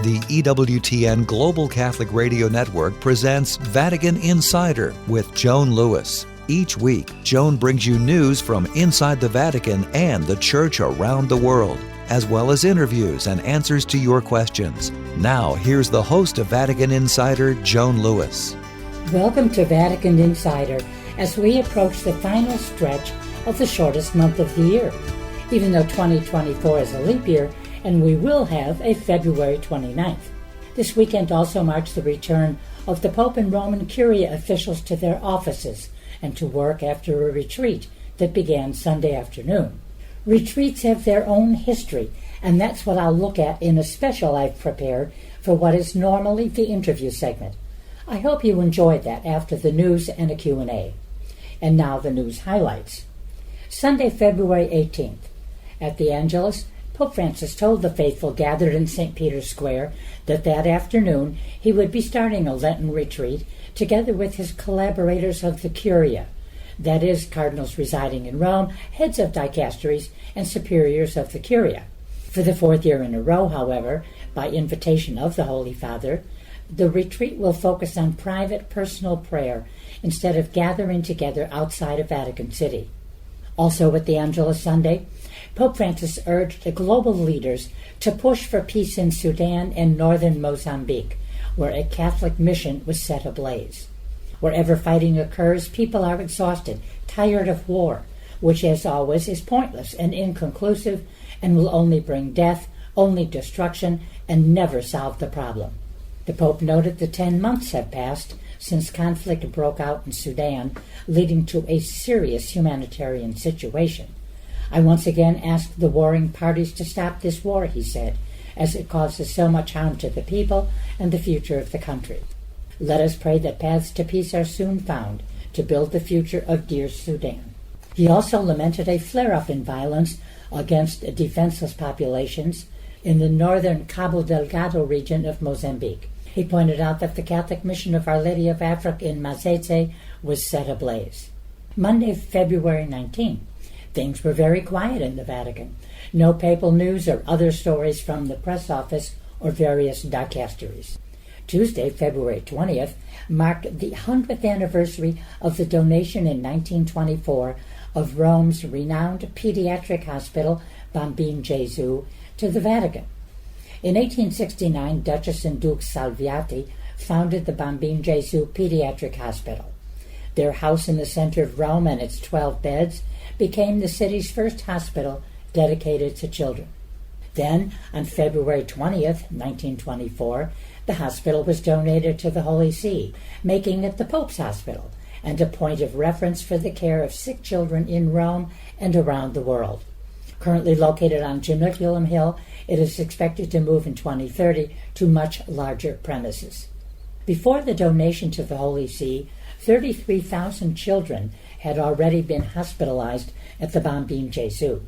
The EWTN Global Catholic Radio Network presents Vatican Insider with Joan Lewis. Each week, Joan brings you news from inside the Vatican and the Church around the world, as well as interviews and answers to your questions. Now, here's the host of Vatican Insider, Joan Lewis. Welcome to Vatican Insider as we approach the final stretch of the shortest month of the year, even though 2024 is a leap year and we will have a February 29th. This weekend also marks the return of the Pope and Roman Curia officials to their offices and to work after a retreat that began Sunday afternoon. Retreats have their own history, and that's what I'll look at in a special I've prepared for what is normally the interview segment. I hope you enjoyed that after the news and a Q&A. And now the news highlights. Sunday, February 18th. At the Angelus, Pope Francis told the faithful gathered in St. Peter's Square that afternoon he would be starting a Lenten retreat together with his collaborators of the Curia, that is, cardinals residing in Rome, heads of dicasteries, and superiors of the Curia. For the fourth year in a row, however, by invitation of the Holy Father, the retreat will focus on private personal prayer instead of gathering together outside of Vatican City. Also at the Angelus Sunday, Pope Francis urged the global leaders to push for peace in Sudan and northern Mozambique, where a Catholic mission was set ablaze. Wherever fighting occurs, people are exhausted, tired of war, which as always is pointless and inconclusive and will only bring death, only destruction, and never solve the problem. The Pope noted that 10 months have passed since conflict broke out in Sudan, leading to a serious humanitarian situation. I once again ask the warring parties to stop this war, he said, as it causes so much harm to the people and the future of the country. Let us pray that paths to peace are soon found to build the future of dear Sudan. He also lamented a flare-up in violence against defenseless populations in the northern Cabo Delgado region of Mozambique. He pointed out that the Catholic mission of Our Lady of Africa in Mazete was set ablaze. Monday, February 19th. Things were very quiet in the Vatican. No papal news or other stories from the press office or various dicasteries. Tuesday, February 20th, marked the 100th anniversary of the donation in 1924 of Rome's renowned pediatric hospital, Bambin Gesù, to the Vatican. In 1869, Duchess and Duke Salviati founded the Bambin Gesù Pediatric Hospital. Their house in the center of Rome and its 12 beds became the city's first hospital dedicated to children. Then, on February 20th, 1924, the hospital was donated to the Holy See, making it the Pope's hospital and a point of reference for the care of sick children in Rome and around the world. Currently located on Janiculum Hill, it is expected to move in 2030 to much larger premises. Before the donation to the Holy See, 33,000 children had already been hospitalized at the Bambin Gesù.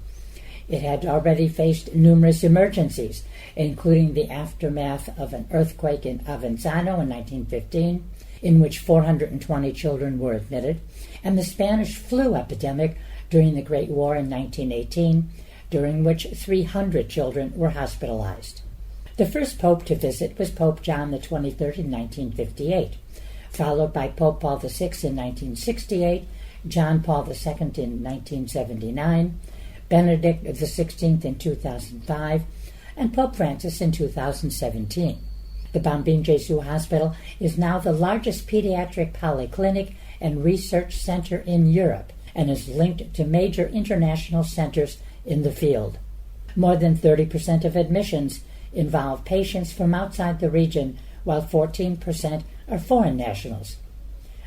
It had already faced numerous emergencies, including the aftermath of an earthquake in Avenzano in 1915, in which 420 children were admitted, and the Spanish flu epidemic during the Great War in 1918, during which 300 children were hospitalized. The first pope to visit was Pope John XXIII in 1958, followed by Pope Paul VI in 1968, John Paul II in 1979, Benedict XVI in 2005, and Pope Francis in 2017. The Bambin Gesù Hospital is now the largest pediatric polyclinic and research center in Europe and is linked to major international centers in the field. More than 30% of admissions involve patients from outside the region, while 14% are foreign nationals.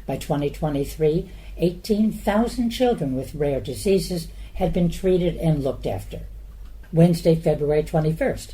By 2023, 18,000 children with rare diseases had been treated and looked after. Wednesday, February 21st.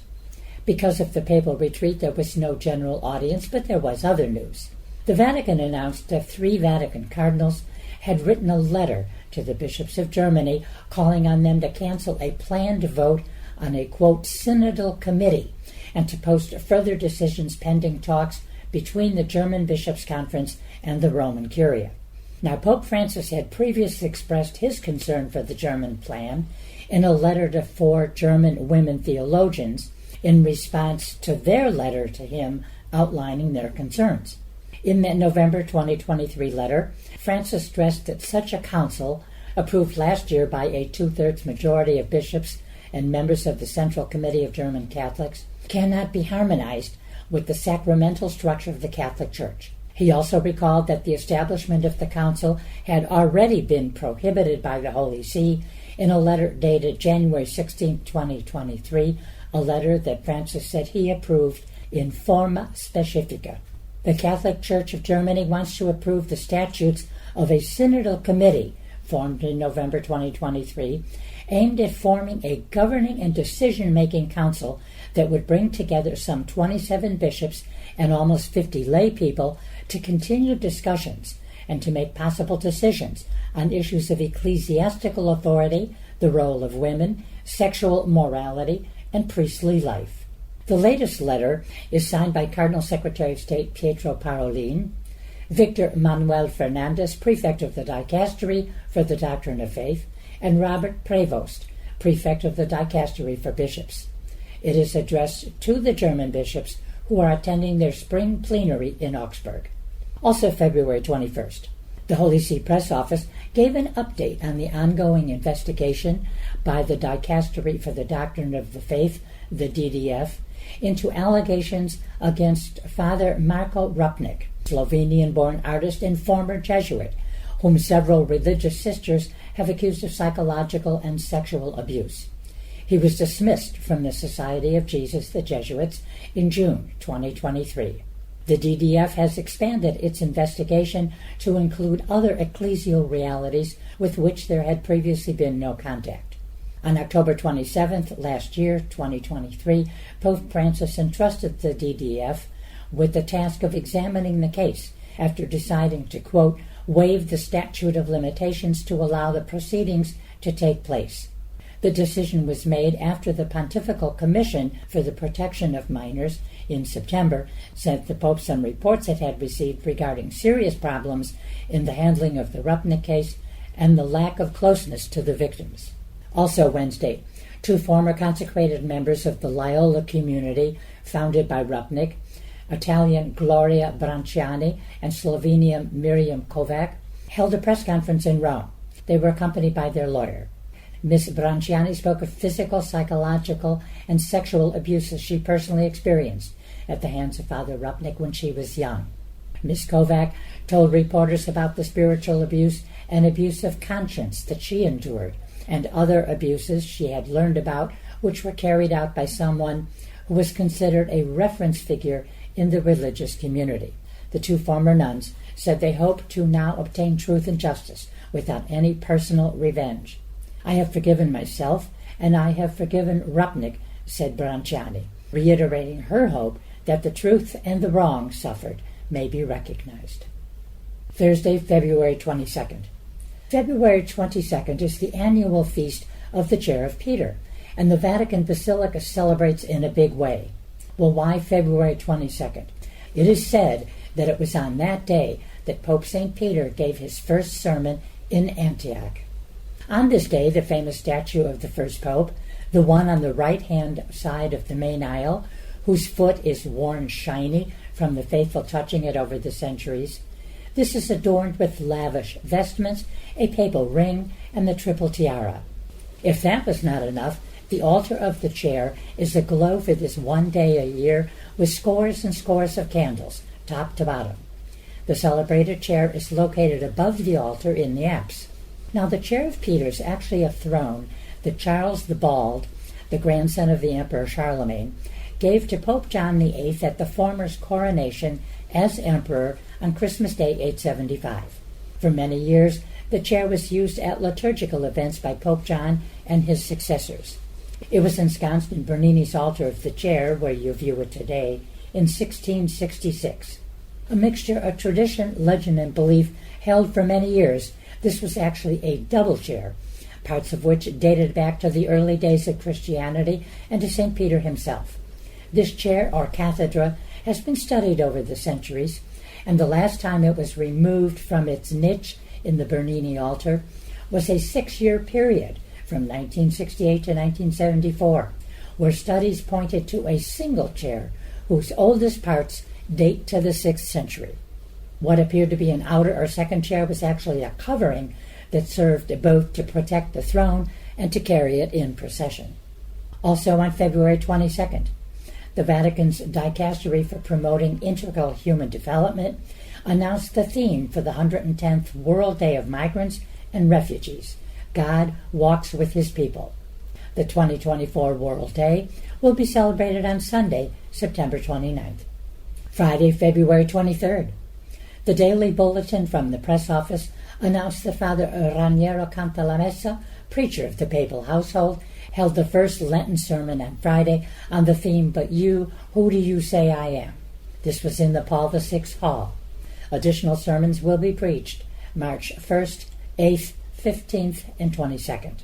Because of the papal retreat, there was no general audience, but there was other news. The Vatican announced that 3 Vatican cardinals had written a letter to the bishops of Germany calling on them to cancel a planned vote on a, quote, synodal committee and to post further decisions pending talks between the German Bishops' Conference and the Roman Curia. Now, Pope Francis had previously expressed his concern for the German plan in a letter to 4 German women theologians in response to their letter to him outlining their concerns. In that November 2023 letter, Francis stressed that such a council, approved last year by a 2/3 majority of bishops and members of the Central Committee of German Catholics, cannot be harmonized with the sacramental structure of the Catholic Church. He also recalled that the establishment of the council had already been prohibited by the Holy See in a letter dated January 16, 2023, a letter that Francis said he approved in forma specifica. The Catholic Church of Germany wants to approve the statutes of a synodal committee formed in November 2023, aimed at forming a governing and decision-making council that would bring together some 27 bishops and almost 50 lay people to continue discussions and to make possible decisions on issues of ecclesiastical authority, the role of women, sexual morality, and priestly life. The latest letter is signed by Cardinal Secretary of State Pietro Parolin, Victor Manuel Fernandez, Prefect of the Dicastery for the Doctrine of Faith, and Robert Prevost, Prefect of the Dicastery for Bishops. It is addressed to the German bishops who are attending their spring plenary in Augsburg. Also February 21st, the Holy See Press Office gave an update on the ongoing investigation by the Dicastery for the Doctrine of the Faith, the DDF, into allegations against Father Marko Rupnik, Slovenian-born artist and former Jesuit, whom several religious sisters have accused of psychological and sexual abuse. He was dismissed from the Society of Jesus the Jesuits in June 2023. The DDF has expanded its investigation to include other ecclesial realities with which there had previously been no contact. On October 27th last year, 2023, Pope Francis entrusted the DDF with the task of examining the case after deciding to, quote, waive the statute of limitations to allow the proceedings to take place. The decision was made after the Pontifical Commission for the Protection of Minors in September sent the Pope some reports it had received regarding serious problems in the handling of the Rupnik case and the lack of closeness to the victims. Also Wednesday, two former consecrated members of the Loyola community founded by Rupnik, Italian Gloria Branciani and Slovenian Miriam Kovac, held a press conference in Rome. They were accompanied by their lawyer. Ms. Branciani spoke of physical, psychological, and sexual abuses she personally experienced at the hands of Father Rupnik when she was young. Ms. Kovac told reporters about the spiritual abuse and abuse of conscience that she endured, and other abuses she had learned about which were carried out by someone who was considered a reference figure in the religious community. The two former nuns said they hope to now obtain truth and justice without any personal revenge. I have forgiven myself, and I have forgiven Rupnik, said Branciani, reiterating her hope that the truth and the wrong suffered may be recognized. Thursday, February 22nd. February 22nd is the annual feast of the Chair of Peter, and the Vatican Basilica celebrates in a big way. Well, why February 22nd? It is said that it was on that day that Pope St. Peter gave his first sermon in Antioch. On this day, the famous statue of the first pope, the one on the right-hand side of the main aisle, whose foot is worn shiny from the faithful touching it over the centuries, this is adorned with lavish vestments, a papal ring, and the triple tiara. If that was not enough, the altar of the chair is aglow for this one day a year with scores and scores of candles, top to bottom. The celebrated chair is located above the altar in the apse. Now, the chair of Peter is actually a throne that Charles the Bald, the grandson of the Emperor Charlemagne, gave to Pope John VIII at the former's coronation as emperor on Christmas Day 875. For many years, the chair was used at liturgical events by Pope John and his successors. It was ensconced in Bernini's altar of the chair, where you view it today, in 1666. A mixture of tradition, legend, and belief held for many years, this was actually a double chair, parts of which dated back to the early days of Christianity and to St. Peter himself. This chair, or cathedra, has been studied over the centuries, and the last time it was removed from its niche in the Bernini altar was a 6-year period, from 1968 to 1974, where studies pointed to a single chair whose oldest parts date to the 6th century. What appeared to be an outer or second chair was actually a covering that served both to protect the throne and to carry it in procession. Also on February 22nd, the Vatican's Dicastery for Promoting Integral Human Development announced the theme for the 110th World Day of Migrants and Refugees, God Walks with His People. The 2024 World Day will be celebrated on Sunday, September 29th. Friday, February 23rd. The Daily Bulletin from the press office announced that Father Raniero Cantalamessa, preacher of the Papal household, held the first Lenten sermon on Friday on the theme, But You, Who Do You Say I Am? This was in the Paul VI Hall. Additional sermons will be preached March 1st, 8th, 15th, and 22nd.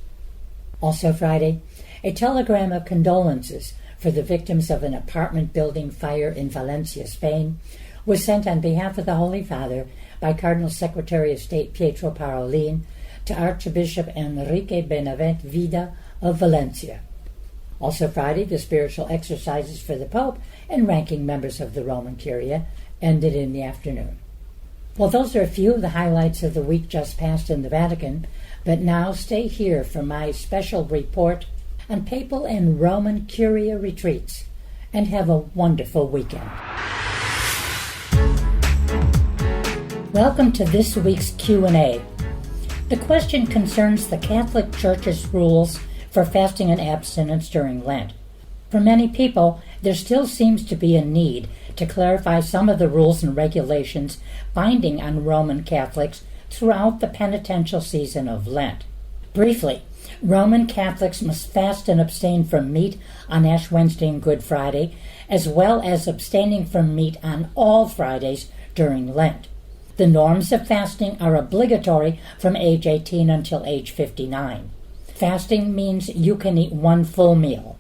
Also Friday, a telegram of condolences for the victims of an apartment building fire in Valencia, Spain, was sent on behalf of the Holy Father by Cardinal Secretary of State Pietro Parolin to Archbishop Enrique Benavent Vida of Valencia. Also Friday, the spiritual exercises for the Pope and ranking members of the Roman Curia ended in the afternoon. Well, those are a few of the highlights of the week just passed in the Vatican, but now stay here for my special report on Papal and Roman Curia retreats, and have a wonderful weekend. Welcome to this week's Q&A. The question concerns the Catholic Church's rules for fasting and abstinence during Lent. For many people, there still seems to be a need to clarify some of the rules and regulations binding on Roman Catholics throughout the penitential season of Lent. Briefly, Roman Catholics must fast and abstain from meat on Ash Wednesday and Good Friday, as well as abstaining from meat on all Fridays during Lent. The norms of fasting are obligatory from age 18 until age 59. Fasting means you can eat one full meal.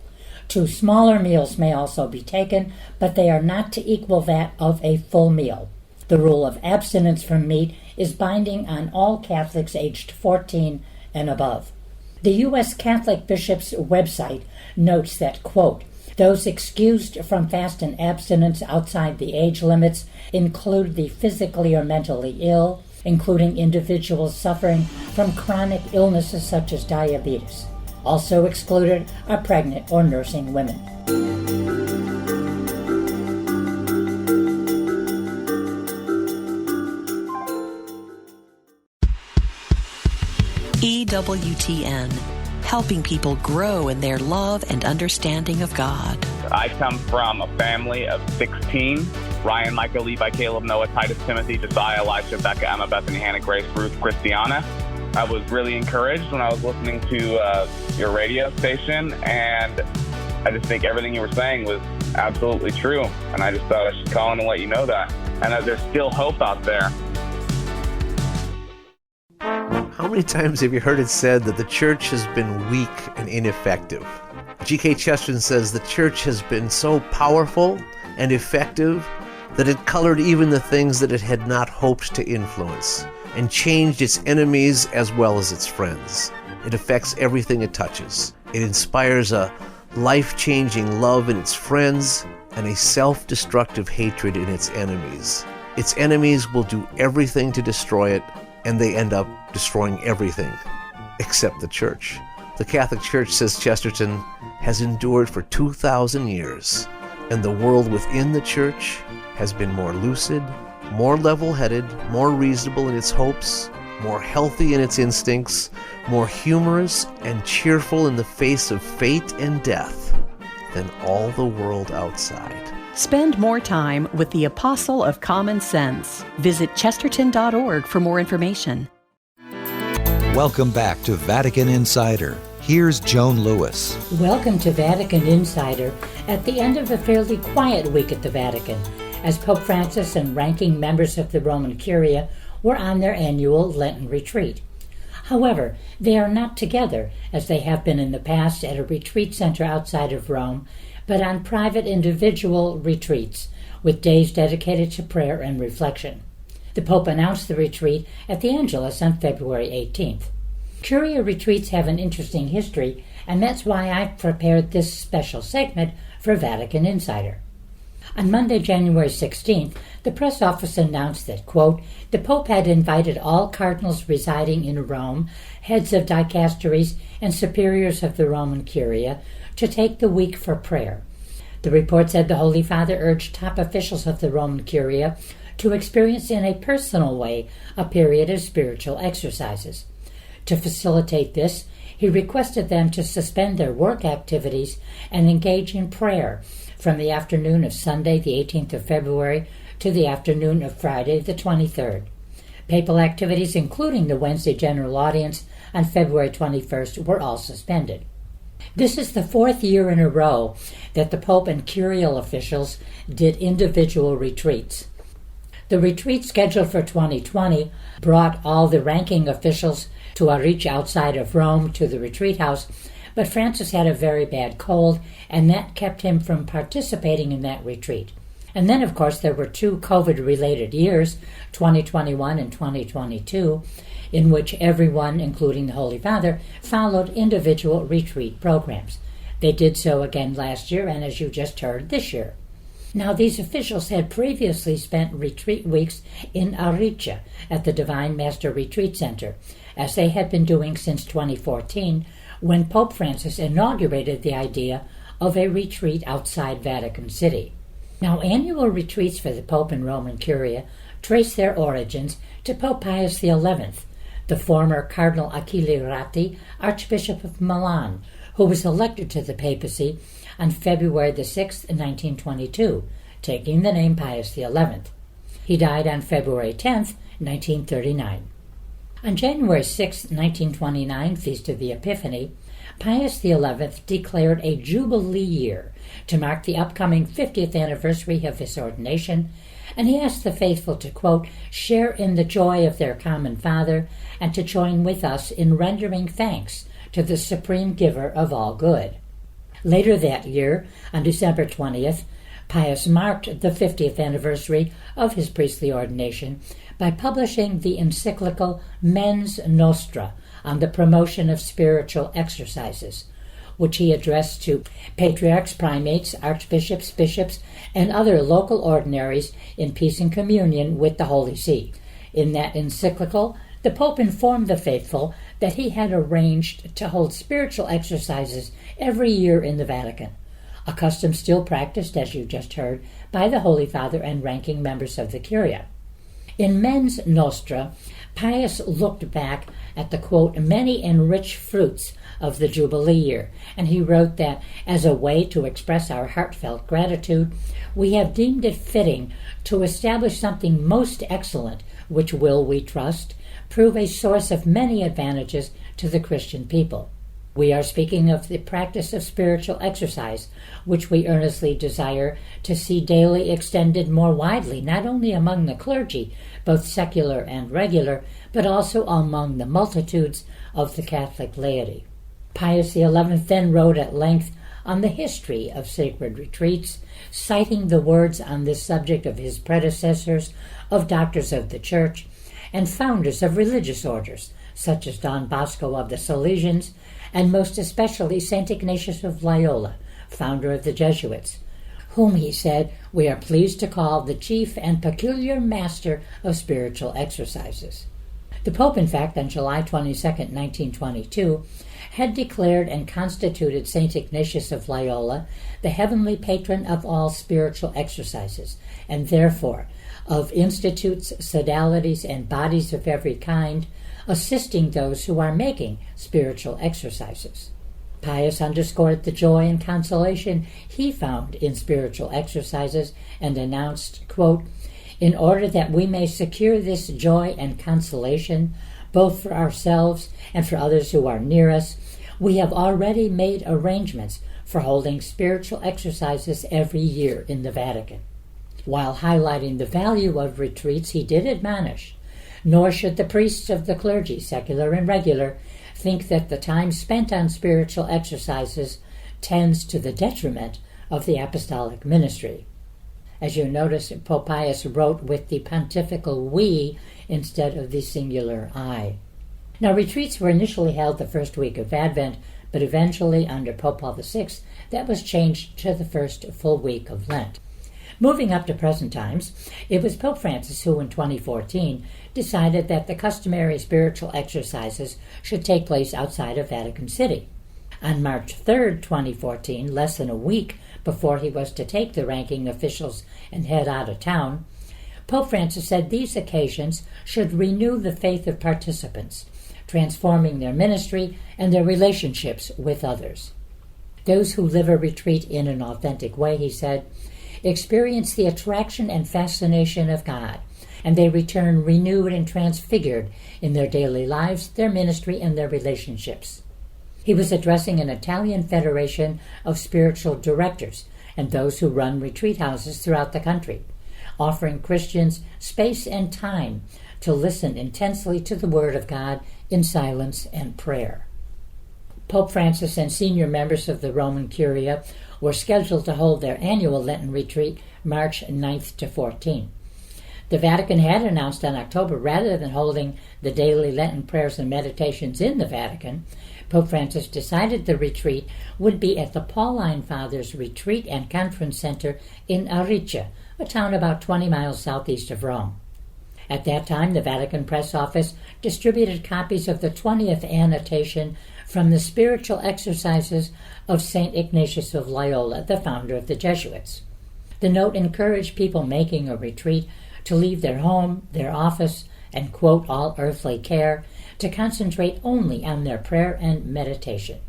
2 smaller meals may also be taken, but they are not to equal that of a full meal. The rule of abstinence from meat is binding on all Catholics aged 14 and above. The U.S. Catholic Bishop's website notes that, quote, those excused from fast and abstinence outside the age limits include the physically or mentally ill, including individuals suffering from chronic illnesses such as diabetes. Also excluded are pregnant or nursing women. EWTN, helping people grow in their love and understanding of God. I come from a family of 16. Ryan, Micah, Levi, Caleb, Noah, Titus, Timothy, Josiah, Elisha, Becca, Emma, Bethany, Hannah, Grace, Ruth, Christiana. I was really encouraged when I was listening to your radio station, and I just think everything you were saying was absolutely true. And I just thought I should call in and let you know that. And that there's still hope out there. How many times have you heard it said that the church has been weak and ineffective? G.K. Chesterton says the church has been so powerful and effective that it colored even the things that it had not hoped to influence, and changed its enemies as well as its friends. It affects everything it touches. It inspires a life-changing love in its friends and a self-destructive hatred in its enemies. Its enemies will do everything to destroy it, and they end up destroying everything except the church. The Catholic Church, says Chesterton, has endured for 2,000 years, and the world within the church has been more lucid, more level-headed, more reasonable in its hopes, more healthy in its instincts, more humorous and cheerful in the face of fate and death than all the world outside. Spend more time with the Apostle of Common Sense. Visit chesterton.org for more information. Welcome back to Vatican Insider. Here's Joan Lewis. Welcome to Vatican Insider at the end of a fairly quiet week at the Vatican, as Pope Francis and ranking members of the Roman Curia were on their annual Lenten retreat. However, they are not together, as they have been in the past, at a retreat center outside of Rome, but on private individual retreats, with days dedicated to prayer and reflection. The Pope announced the retreat at the Angelus on February 18th. Curia retreats have an interesting history, and that's why I've prepared this special segment for Vatican Insider. On Monday, January 16th, the press office announced that, quote, the Pope had invited all cardinals residing in Rome, heads of dicasteries, and superiors of the Roman Curia to take the week for prayer. The report said the Holy Father urged top officials of the Roman Curia to experience in a personal way a period of spiritual exercises. To facilitate this, he requested them to suspend their work activities and engage in prayer from the afternoon of Sunday, the 18th of February, to the afternoon of Friday, the 23rd. Papal activities, including the Wednesday general audience on February 21st, were all suspended. This is the fourth year in a row that the Pope and Curial officials did individual retreats. The retreat scheduled for 2020 brought all the ranking officials to a reach outside of Rome to the retreat house, but Francis had a very bad cold, and that kept him from participating in that retreat. And then, of course, there were two COVID-related years, 2021 and 2022, in which everyone, including the Holy Father, followed individual retreat programs. They did so again last year, and as you just heard, this year. Now, these officials had previously spent retreat weeks in Aricia at the Divine Master Retreat Center, as they had been doing since 2014, when Pope Francis inaugurated the idea of a retreat outside Vatican City. Now, annual retreats for the Pope and Roman Curia trace their origins to Pope Pius XI, the former Cardinal Achille Ratti, Archbishop of Milan, who was elected to the papacy on February the 6th, 1922, taking the name Pius XI. He died on February 10th, 1939. On January 6, 1929, Feast of the Epiphany, Pius XI declared a Jubilee year to mark the upcoming 50th anniversary of his ordination, and he asked the faithful to, quote, share in the joy of their common Father and to join with us in rendering thanks to the supreme giver of all good. Later that year, on December 20th, Pius marked the 50th anniversary of his priestly ordination by publishing the encyclical Mens Nostra on the promotion of spiritual exercises, which he addressed to patriarchs, primates, archbishops, bishops, and other local ordinaries in peace and communion with the Holy See. In that encyclical, the Pope informed the faithful that he had arranged to hold spiritual exercises every year in the Vatican, a custom still practiced, as you just heard, by the Holy Father and ranking members of the Curia. In Mens Nostra, Pius looked back at the, quote, many and rich fruits of the Jubilee year, and he wrote that, as a way to express our heartfelt gratitude, we have deemed it fitting to establish something most excellent, which will, we trust, prove a source of many advantages to the Christian people. We are speaking of the practice of spiritual exercise, which we earnestly desire to see daily extended more widely, not only among the clergy, both secular and regular, but also among the multitudes of the Catholic laity. Pius XI then wrote at length on the history of sacred retreats, citing the words on this subject of his predecessors, of doctors of the Church, and founders of religious orders, such as Don Bosco of the Salesians, and most especially St. Ignatius of Loyola, founder of the Jesuits, whom, he said, we are pleased to call the chief and peculiar master of spiritual exercises. The Pope, in fact, on July 22, 1922, had declared and constituted St. Ignatius of Loyola the heavenly patron of all spiritual exercises, and therefore of institutes, sodalities, and bodies of every kind, assisting those who are making spiritual exercises. Pius underscored the joy and consolation he found in spiritual exercises and announced, quote, in order that we may secure this joy and consolation, both for ourselves and for others who are near us, we have already made arrangements for holding spiritual exercises every year in the Vatican. While highlighting the value of retreats, he did admonish, nor should the priests of the clergy, secular and regular, think that the time spent on spiritual exercises tends to the detriment of the apostolic ministry. As you notice, Pope Pius wrote with the pontifical we instead of the singular I. Now, retreats were initially held the first week of Advent, but eventually, under Pope Paul VI, that was changed to the first full week of Lent. Moving up to present times, it was Pope Francis who, in 2014, decided that the customary spiritual exercises should take place outside of Vatican City. On March 3, 2014, less than a week before he was to take the ranking officials and head out of town, Pope Francis said these occasions should renew the faith of participants, transforming their ministry and their relationships with others. Those who live a retreat in an authentic way, he said, experience the attraction and fascination of God, and they return renewed and transfigured in their daily lives, their ministry, and their relationships. He was addressing an Italian federation of spiritual directors and those who run retreat houses throughout the country, offering Christians space and time to listen intensely to the Word of God in silence and prayer. Pope Francis and senior members of the Roman Curia were scheduled to hold their annual Lenten retreat March 9th to 14th. The Vatican had announced on October, rather than holding the daily Lenten prayers and meditations in the Vatican, Pope Francis decided the retreat would be at the Pauline Fathers Retreat and Conference Center in Aricia, a town about 20 miles southeast of Rome. At that time, the Vatican Press Office distributed copies of the 20th annotation from the spiritual exercises of St. Ignatius of Loyola, the founder of the Jesuits. The note encouraged people making a retreat to leave their home, their office, and quote all earthly care, to concentrate only on their prayer and meditation.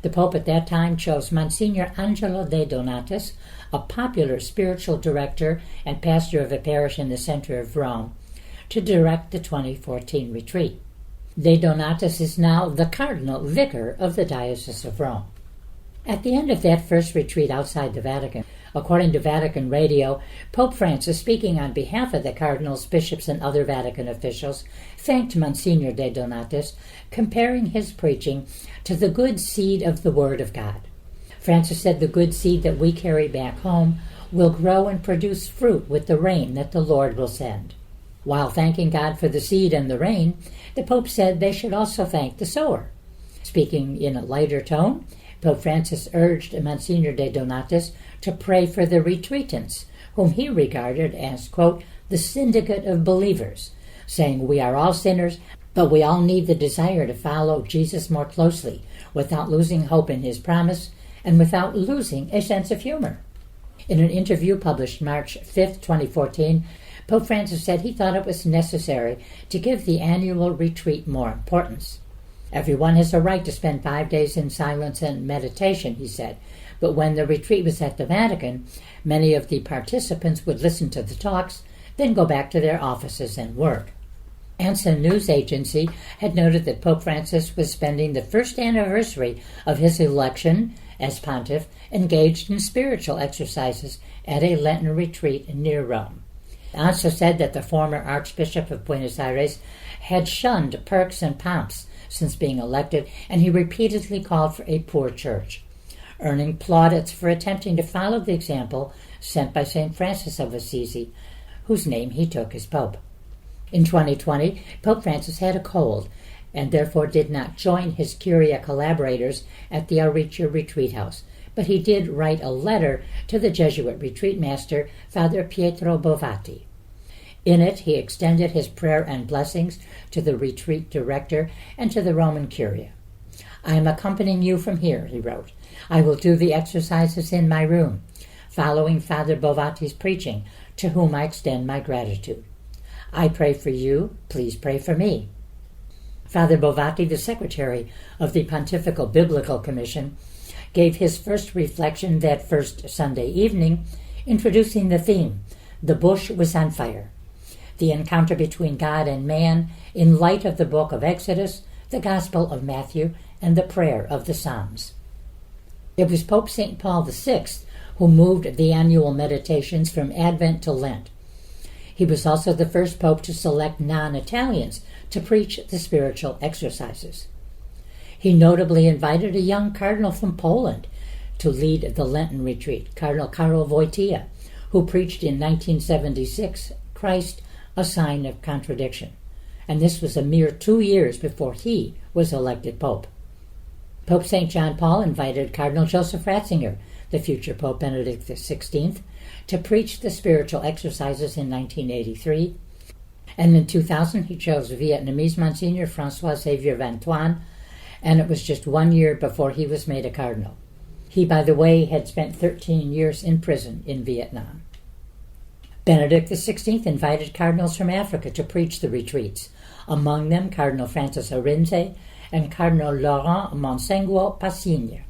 The Pope at that time chose Monsignor Angelo De Donatis, a popular spiritual director and pastor of a parish in the center of Rome, to direct the 2014 retreat. De Donatis is now the Cardinal Vicar of the Diocese of Rome. At the end of that first retreat outside the Vatican, according to Vatican Radio, Pope Francis, speaking on behalf of the cardinals, bishops, and other Vatican officials, thanked Monsignor De Donatis, comparing his preaching to the good seed of the Word of God. Francis said the good seed that we carry back home will grow and produce fruit with the rain that the Lord will send. While thanking God for the seed and the rain, the Pope said they should also thank the sower. Speaking in a lighter tone, Pope Francis urged Monsignor De Donatis to pray for the retreatants, whom he regarded as, quote, the syndicate of believers, saying we are all sinners, but we all need the desire to follow Jesus more closely, without losing hope in his promise and without losing a sense of humor. In an interview published March 5, 2014, Pope Francis said he thought it was necessary to give the annual retreat more importance. Everyone has a right to spend 5 days in silence and meditation, he said, but when the retreat was at the Vatican, many of the participants would listen to the talks, then go back to their offices and work. Ansa News Agency had noted that Pope Francis was spending the first anniversary of his election as pontiff engaged in spiritual exercises at a Lenten retreat near Rome. Ansa said that the former Archbishop of Buenos Aires had shunned perks and pomps since being elected, and he repeatedly called for a poor church, earning plaudits for attempting to follow the example set by St. Francis of Assisi, whose name he took as Pope. In 2020, Pope Francis had a cold and therefore did not join his Curia collaborators at the Aricia Retreat House, but he did write a letter to the Jesuit retreat master, Father Pietro Bovati. In it, he extended his prayer and blessings to the retreat director and to the Roman Curia. I am accompanying you from here, he wrote. I will do the exercises in my room, following Father Bovati's preaching, to whom I extend my gratitude. I pray for you, please pray for me. Father Bovati, the secretary of the Pontifical Biblical Commission, gave his first reflection that first Sunday evening, introducing the theme, The Bush Was on Fire, the encounter between God and man in light of the book of Exodus, the Gospel of Matthew, and the prayer of the Psalms. It was Pope St. Paul VI who moved the annual meditations from Advent to Lent. He was also the first pope to select non-Italians to preach the spiritual exercises. He notably invited a young cardinal from Poland to lead the Lenten retreat, Cardinal Karol Wojtyła, who preached in 1976, Christ, a Sign of Contradiction. and this was a mere 2 years before he was elected Pope. Pope St. John Paul invited Cardinal Joseph Ratzinger, the future Pope Benedict XVI, to preach the spiritual exercises in 1983, and in 2000 he chose Vietnamese Monsignor François-Xavier Van Thuan, and it was just 1 year before he was made a cardinal. He, by the way, had spent 13 years in prison in Vietnam. Benedict XVI invited cardinals from Africa to preach the retreats, among them Cardinal Francis Arinze and Cardinal Laurent Monsengwo Passigne.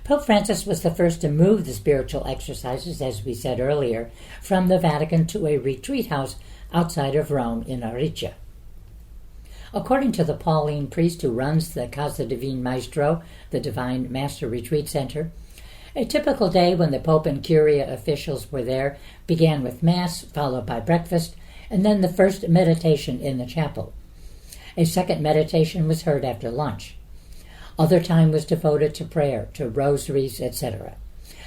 Pope Francis was the first to move the spiritual exercises, as we said earlier, from the Vatican to a retreat house outside of Rome in Aricia. According to the Pauline priest who runs the Casa Divine Maestro, the Divine Master Retreat Center, a typical day when the Pope and Curia officials were there began with Mass, followed by breakfast, and then the first meditation in the chapel. A second meditation was heard after lunch. Other time was devoted to prayer, to rosaries, etc.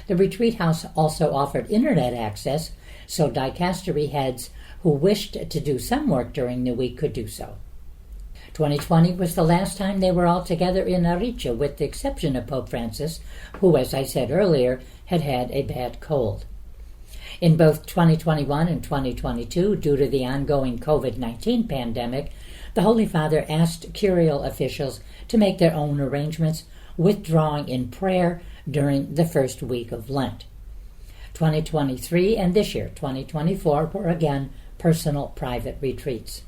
The retreat house also offered internet access, so dicastery heads who wished to do some work during the week could do so. 2020 was the last time they were all together in Aricia, with the exception of Pope Francis, who, as I said earlier, had had a bad cold. In both 2021 and 2022, due to the ongoing COVID-19 pandemic, the Holy Father asked curial officials to make their own arrangements, withdrawing in prayer during the first week of Lent. 2023 and this year, 2024, were again personal private retreats.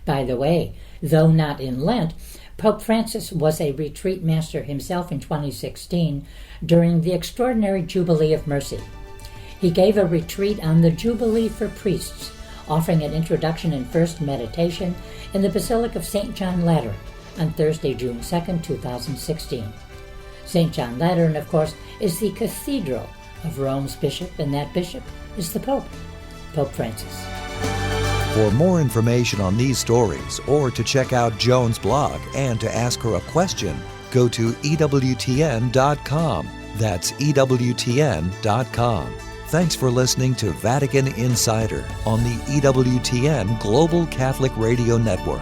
By the way, though not in Lent, Pope Francis was a retreat master himself in 2016 during the extraordinary Jubilee of Mercy. He gave a retreat on the Jubilee for priests, offering an introduction and first meditation in the Basilica of St. John Lateran on Thursday, June 2, 2016. St. John Lateran, of course, is the cathedral of Rome's bishop, and that bishop is the Pope, Pope Francis. For more information on these stories, or to check out Joan's blog and to ask her a question, go to EWTN.com. That's EWTN.com. Thanks for listening to Vatican Insider on the EWTN Global Catholic Radio Network.